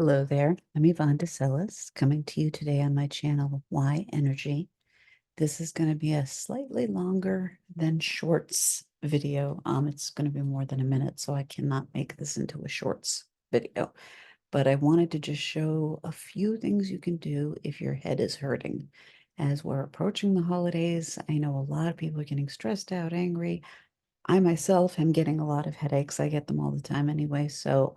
Hello there, I'm Yvonne Decelis, coming to you today on my channel YNergy. This is going to be a slightly longer than shorts video. It's going to be more than a minute, so I cannot make this into a shorts video. But I wanted to just show a few things you can do if your head is hurting. As we're approaching the holidays, I know a lot of people are getting stressed out, angry. I myself am getting a lot of headaches. I get them all the time anyway. So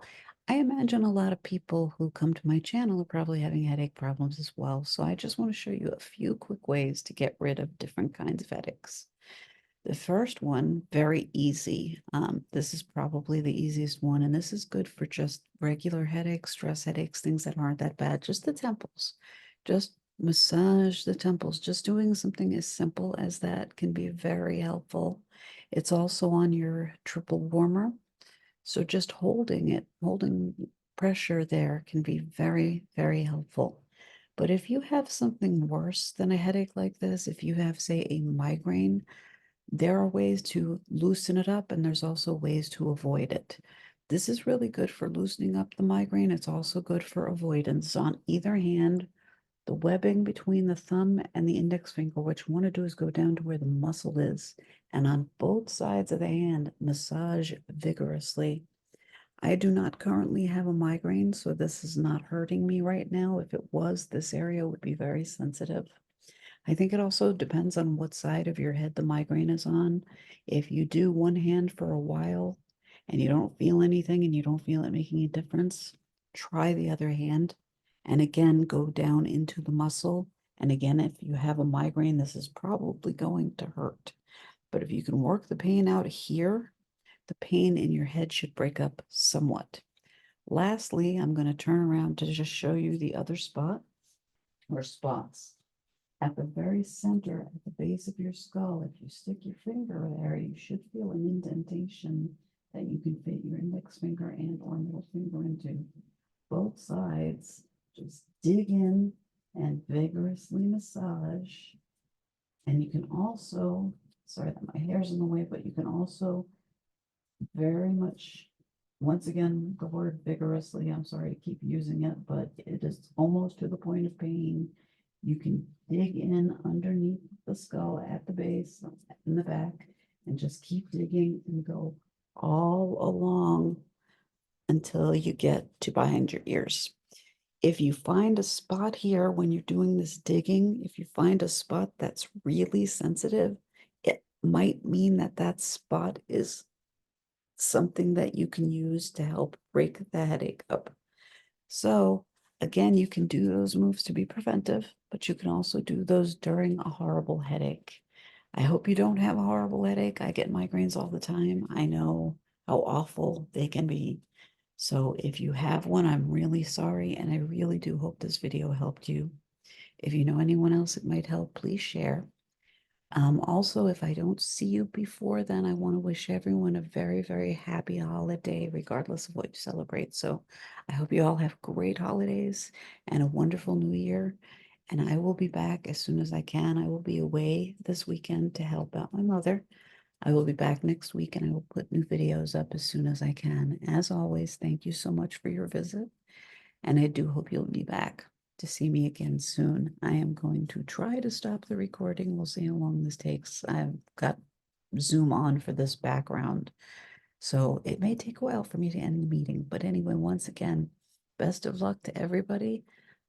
I imagine a lot of people who come to my channel are probably having headache problems as well. So I just want to show you a few quick ways to get rid of different kinds of headaches. The first one, very easy. This is probably the easiest one, and this is good for just regular headaches, stress headaches, things that aren't that bad, just the temples. Just massage the temples. Just doing something as simple as that can be very helpful. It's also on your triple warmer. So just holding it, holding pressure there can be very, very helpful. But if you have something worse than a headache like this, if you have, say, a migraine, there are ways to loosen it up, and there's also ways to avoid it. This is really good for loosening up the migraine. It's also good for avoidance. On either hand, the webbing between the thumb and the index finger, what you want to do is go down to where the muscle is, and on both sides of the hand, massage vigorously. I do not currently have a migraine, so this is not hurting me right now. If it was, this area would be very sensitive. I think it also depends on what side of your head the migraine is on. If you do one hand for a while and you don't feel anything and you don't feel it making a difference, try the other hand. And again, go down into the muscle. And again, if you have a migraine, this is probably going to hurt. But if you can work the pain out here, the pain in your head should break up somewhat. Lastly, I'm going to turn around to just show you the other spot or spots. At the very center, at the base of your skull, if you stick your finger there, you should feel an indentation that you can fit your index finger and or middle finger into. Both sides, just dig in and vigorously massage. And you can also, sorry that my hair's in the way, but you can also very much, once again, the word vigorously, I'm sorry to keep using it, but it is almost to the point of pain. You can dig in underneath the skull at the base, in the back, and just keep digging and go all along until you get to behind your ears. If you find a spot here when you're doing this digging, if you find a spot that's really sensitive, it might mean that that spot is something that you can use to help break the headache up. So again, you can do those moves to be preventive, but you can also do those during a horrible headache. I hope you don't have a horrible headache. I get migraines all the time. I know how awful they can be. So if you have one, I'm really sorry, and I really do hope this video helped you. If you know anyone else it might help, please share. Also, if I don't see you before then, I want to wish everyone a very, very happy holiday, regardless of what you celebrate. So I hope you all have great holidays and a wonderful new year. And I will be back as soon as I can. I will be away this weekend to help out my mother. I will be back next week and I will put new videos up as soon as I can. As always, thank you so much for your visit. And I do hope you'll be back to see me again soon. I am going to try to stop the recording. We'll see how long this takes. I've got Zoom on for this background, so it may take a while for me to end the meeting. But anyway, once again, best of luck to everybody.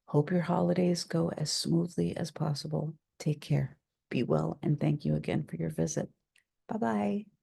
Hope your holidays go as smoothly as possible. Take care, be well, and thank you again for your visit. Bye-bye.